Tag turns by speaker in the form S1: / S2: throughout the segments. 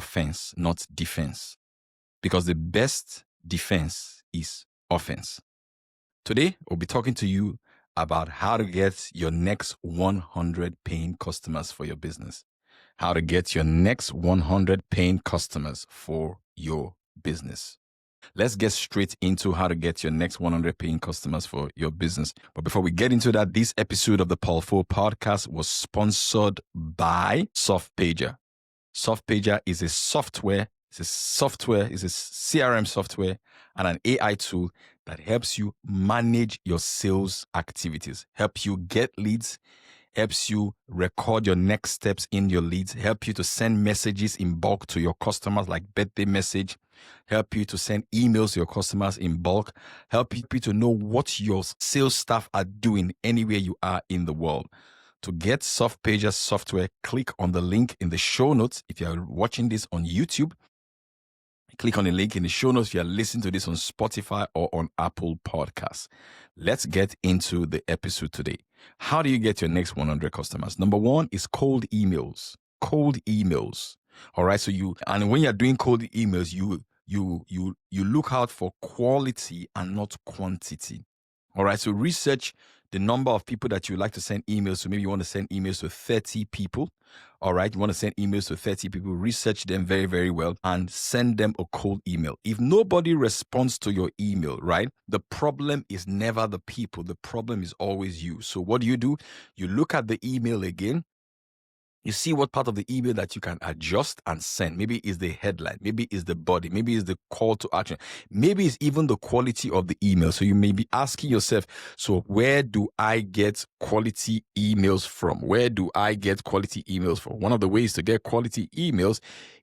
S1: offense, not defense. Because the best defense is offense. Today, we'll be talking to you about how to get your next 100 paying customers for your business. How to get your next 100 paying customers for your business. Let's get straight into how to get your next 100 paying customers for your business. But before we get into that, this episode of the Paul4 podcast was sponsored by SoftPager. SoftPager is a software. It's a CRM software and an AI tool that helps you manage your sales activities, help you get leads, helps you record your next steps in your leads, help you to send messages in bulk to your customers like birthday message, help you to send emails to your customers in bulk, help you to know what your sales staff are doing anywhere you are in the world. To get SoftPager software, click on the link in the show notes. If you're watching this on YouTube, click on the link in the show notes if you're listening to this on Spotify or on Apple Podcasts. Let's get into the episode today. How do you get your next 100 customers? Number one is cold emails. Cold emails. All right. And when you're doing cold emails, you look out for quality and not quantity. All right. So research the number of people that you like to send emails to. Maybe you want to send emails to 30 people. All right. You want to send emails to 30 people. Research them very, very well and send them a cold email. If nobody responds to your email, right, the problem is never the people. The problem is always you. So what do? You look at the email again. You see what part of the email that you can adjust and send. Maybe it's the headline. Maybe it's the body. Maybe it's the call to action. Maybe it's even the quality of the email. So you may be asking yourself, so where do I get quality emails from? Where do I get quality emails from? One of the ways to get quality emails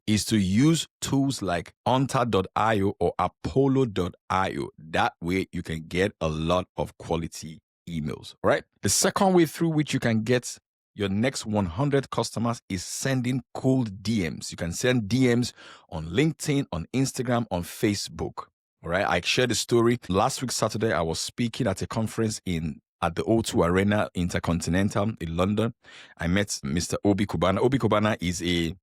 S1: is to use tools like Hunter.io or Apollo.io. That way you can get a lot of quality emails, right? The second way through which you can get your next 100 customers is sending cold DMs. You can send DMs on LinkedIn, on Instagram, on Facebook. All right. I shared a story. Last week, Saturday, I was speaking at a conference at the O2 Arena Intercontinental in London. I met Mr. Obi Kubana. Obi Kubana is a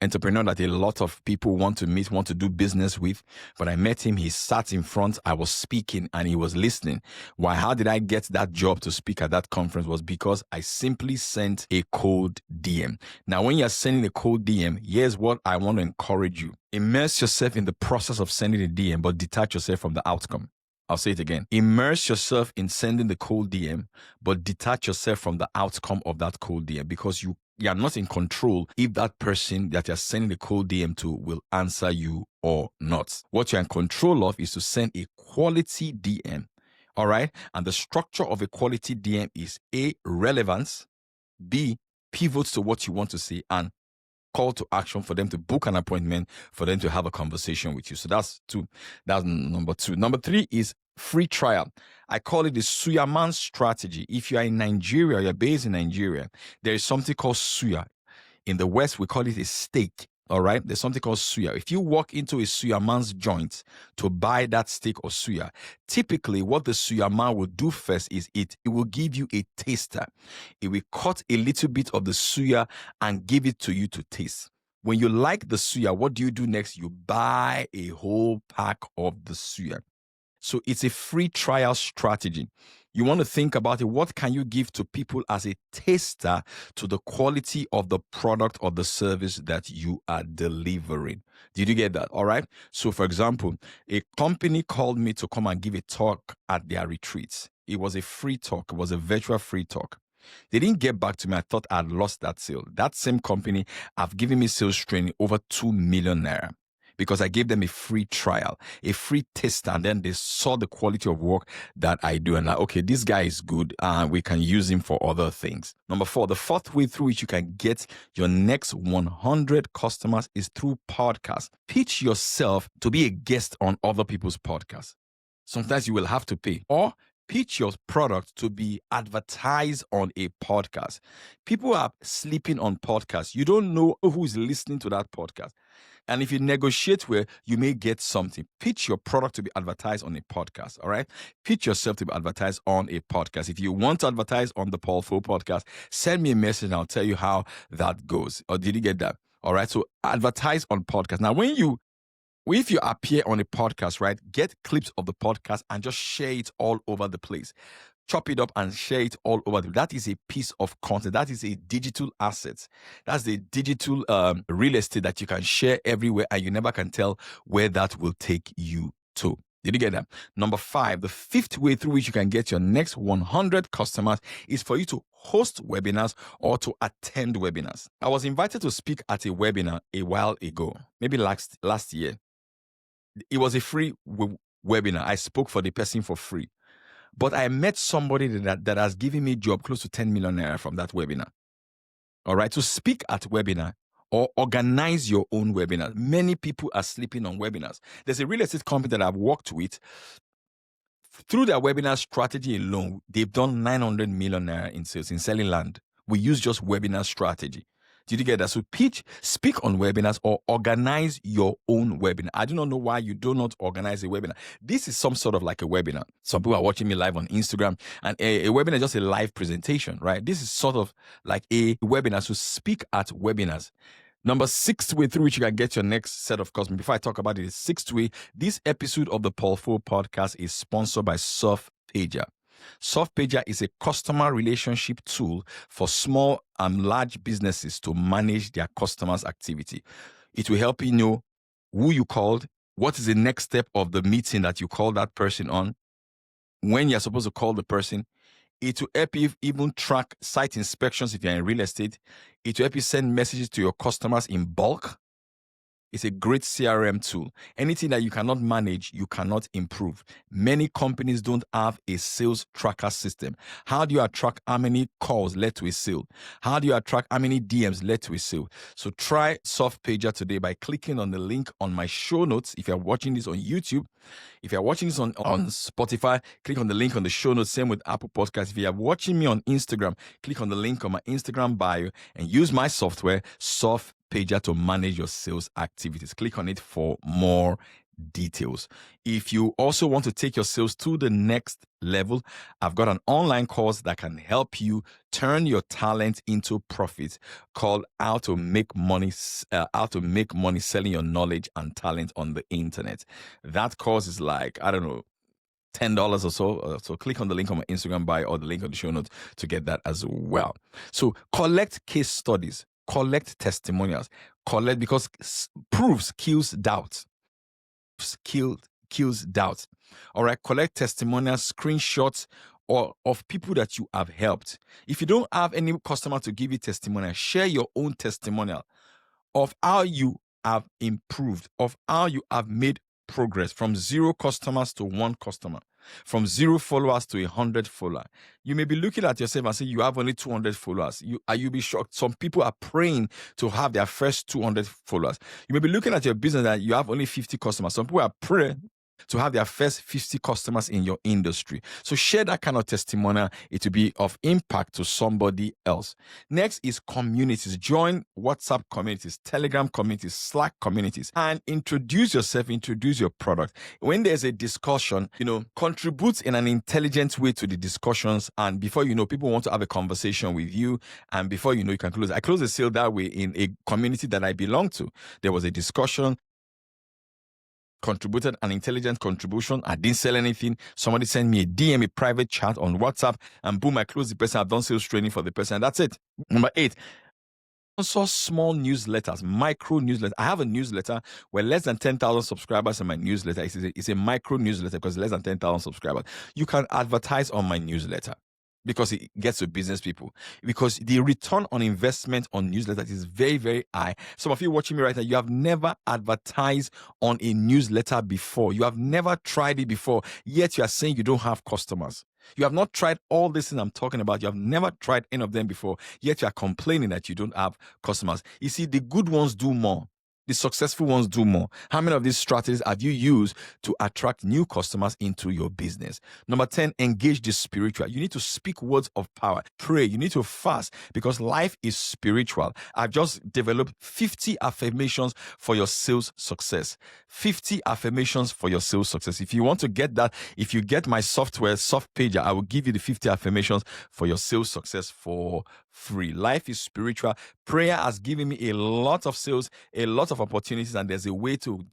S1: entrepreneur that a lot of people want to meet, want to do business with. But I met him, he sat in front, I was speaking and he was listening. Why? How did I get that job to speak at that conference? Was because I simply sent a cold DM. Now, when you're sending a cold DM, here's what I want to encourage you. Immerse yourself in the process of sending a DM, but detach yourself from the outcome. I'll say it again. Immerse yourself in sending the cold DM, but detach yourself from the outcome of that cold DM because you are not in control if that person that you're sending the cold DM to will answer you or not. What you're in control of is to send a quality DM. All right. And the structure of a quality DM is A, relevance, B, pivots to what you want to say, and call to action for them to book an appointment, for them to have a conversation with you. So that's two. That's number two. Number three is free trial. I call it the Suyaman strategy. If you are in Nigeria, you're based in Nigeria, there is something called Suya. In the West, we call it a steak. All right. There's something called suya. If you walk into a suyaman's joint to buy that steak or suya, typically what the suyaman will do first is it will give you a taster. It will cut a little bit of the suya and give it to you to taste. When you like the suya, what do you do next? You buy a whole pack of the suya. So it's a free trial strategy. You want to think about it. What can you give to people as a taster to the quality of the product or the service that you are delivering? Did you get that? All right. So, for example, a company called me to come and give a talk at their retreats. It was a free talk. It was a virtual free talk. They didn't get back to me. I thought I'd lost that sale. That same company have given me sales training over 2 million naira. Because I gave them a free trial, a free test, and then they saw the quality of work that I do. And like, okay, this guy is good. We can use him for other things. Number four, the fourth way through which you can get your next 100 customers is through podcasts. Pitch yourself to be a guest on other people's podcasts. Sometimes you will have to pay. Or pitch your product to be advertised on a podcast. People are sleeping on podcasts. You don't know who is listening to that podcast. And if you negotiate well, you may get something. Pitch your product to be advertised on a podcast, all right? Pitch yourself to be advertised on a podcast. If you want to advertise on the Paul4 podcast, send me a message and I'll tell you how that goes. Or did you get that? All right. So advertise on podcast. Now, if you appear on a podcast, right, get clips of the podcast and just share it all over the place. Chop it up and share it all over. That is a piece of content. That is a digital asset. That's the digital real estate that you can share everywhere, and you never can tell where that will take you to. Did you get that? Number 5, the 5th way through which you can get your next 100 customers is for you to host webinars or to attend webinars. I was invited to speak at a webinar a while ago, maybe last year. It was a free webinar. I spoke for the person for free. But I met somebody that has given me a job close to 10 million naira from that webinar. All right. To speak at webinar or organize your own webinar. Many people are sleeping on webinars. There's a real estate company that I've worked with. Through their webinar strategy alone, they've done 900 million naira in sales, in selling land. We use just webinar strategy. Did you get that? So speak on webinars or organize your own webinar. I do not know why you do not organize a webinar. This is some sort of like a webinar. Some people are watching me live on Instagram, and a webinar is just a live presentation, right? This is sort of like a webinar. So speak at webinars. Number 6th way through which you can get your next set of customers. Before I talk about it, the 6th way, this episode of the Paul Fo podcast is sponsored by SoftPager. SoftPager is a customer relationship tool for small and large businesses to manage their customers' activity. It will help you know who you called, what is the next step of the meeting that you call that person on, when you're supposed to call the person. It will help you even track site inspections if you're in real estate. It will help you send messages to your customers in bulk. It's a great CRM tool. Anything that you cannot manage, you cannot improve. Many companies don't have a sales tracker system. How do you track how many calls led to a sale? How do you track how many DMs led to a sale? So try SoftPager today by clicking on the link on my show notes. If you're watching this on YouTube, if you're watching this on Spotify, click on the link on the show notes. Same with Apple Podcasts. If you're watching me on Instagram, click on the link on my Instagram bio and use my software, SoftPager, to manage your sales activities. Click on it for more details. If you also want to take your sales to the next level, I've got an online course that can help you turn your talent into profit, called How to Make Money Selling Your Knowledge and Talent on the Internet. That course is like, I don't know, $10 or so. So click on the link on my Instagram bio or the link on the show notes to get that as well. So collect case studies, collect testimonials, because proofs kills doubt. Kills doubt. All right, collect testimonials, screenshots, or of people that you have helped. If you don't have any customer to give you testimonial, share your own testimonial of how you have improved, of how you have made progress from 0 customers to 1 customer, from 0 followers to 100 followers. You may be looking at yourself and say you have only 200 followers. You'll be shocked. Some people are praying to have their first 200 followers. You may be looking at your business that you have only 50 customers. Some people are praying to have their first 50 customers in your industry. So share that kind of testimonial. It will be of impact to somebody else. Next is communities. Join WhatsApp communities, Telegram communities, Slack communities, and introduce yourself, introduce your product. When there's a discussion, contribute in an intelligent way to the discussions. And before you know, people want to have a conversation with you. And before you know, you can close. I closed a sale that way in a community that I belong to. There was a discussion, contributed an intelligent contribution. I didn't sell anything. Somebody sent me a DM, a private chat on WhatsApp, and boom, I closed the person. I've done sales training for the person. That's it. Number 8. Also small newsletters, micro newsletters. I have a newsletter where less than 10,000 subscribers in my newsletter. It's a micro newsletter because less than 10,000 subscribers. You can advertise on my newsletter because it gets to business people, because the return on investment on newsletters is very, very high. Some of you watching me right now, you have never advertised on a newsletter before. You have never tried it before, yet you are saying you don't have customers. You have not tried all this thing I'm talking about. You have never tried any of them before, yet you are complaining that you don't have customers. You see, the good ones do more. The successful ones do more. How many of these strategies have you used to attract new customers into your business? Number 10, engage the spiritual. You need to speak words of power. Pray. You need to fast because life is spiritual. I've just developed 50 affirmations for your sales success. 50 affirmations for your sales success. If you want to get that, if you get my software, Soft Pager, I will give you the 50 affirmations for your sales success for free. Life is spiritual. Prayer has given me a lot of sales, a lot of opportunities, and there's a way to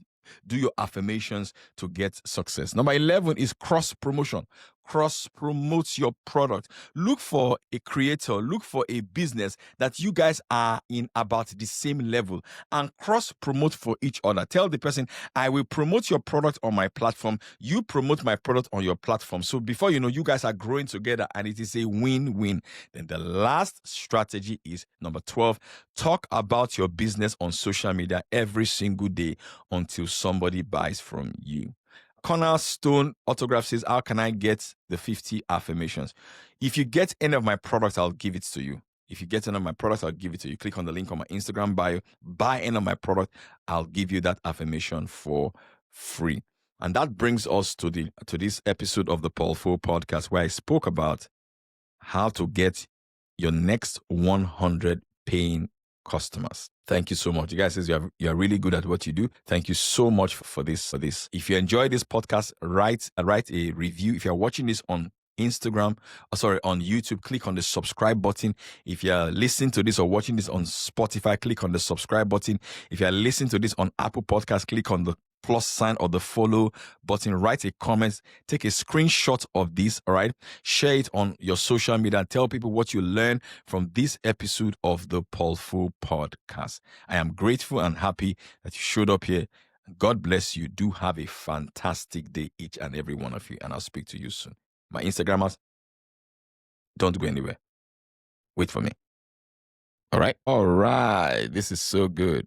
S1: do your affirmations to get success. Number 11 is cross promotion. Cross promote your product. Look for a creator, look for a business that you guys are in about the same level and cross promote for each other. Tell the person, I will promote your product on my platform. You promote my product on your platform. So before you know, you guys are growing together and it is a win-win. Then the last strategy is number 12. Talk about your business on social media every single day until somebody buys from you. Cornerstone Autograph says, how can I get the 50 affirmations? If you get any of my products, I'll give it to you. If you get any of my products, I'll give it to you. Click on the link on my Instagram bio. Buy any of my product, I'll give you that affirmation for free. And that brings us to this episode of the Paul Fo podcast where I spoke about how to get your next 100 paying customers. Thank you so much. You guys says you are really good at what you do. Thank you so much for this. If you enjoy this podcast, write a review. If you're watching this on on YouTube, click on the subscribe button. If you're listening to this or watching this on Spotify, click on the subscribe button. If you're listening to this on Apple Podcasts, click on the plus sign or the follow button. Write a comment, take a screenshot of this, all right? Share it on your social media and tell people what you learned from this episode of the Paul Fo podcast. I am grateful and happy that you showed up here. God bless you. Do have a fantastic day, each and every one of you, and I'll speak to you soon. My Instagrammers, don't go anywhere. Wait for me. All right? All right. This is so good.